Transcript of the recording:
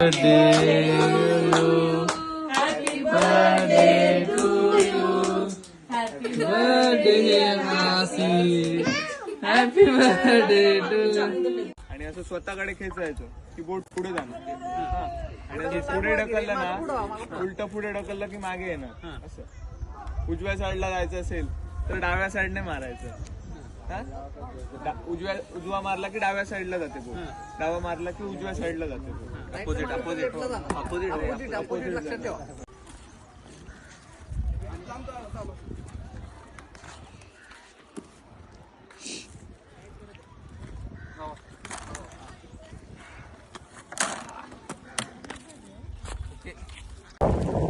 आणि असं स्वतःकडे खेचायचं की बोट पुढे जाणार आणि असं पुढे ढकललं ना उलट पुढे ढकललं की मागे येणार. असं उजव्या साईडला जायचं असेल तर डाव्या साईडने मारायचं. उजवा मारला की डाव्या साईडला जाते बोट, डावा मारला की उजव्या साईडला जाते बोट. अपोजिट अपोजिट अपोजिट अपोजिट लक्षात ठेवा. Okay.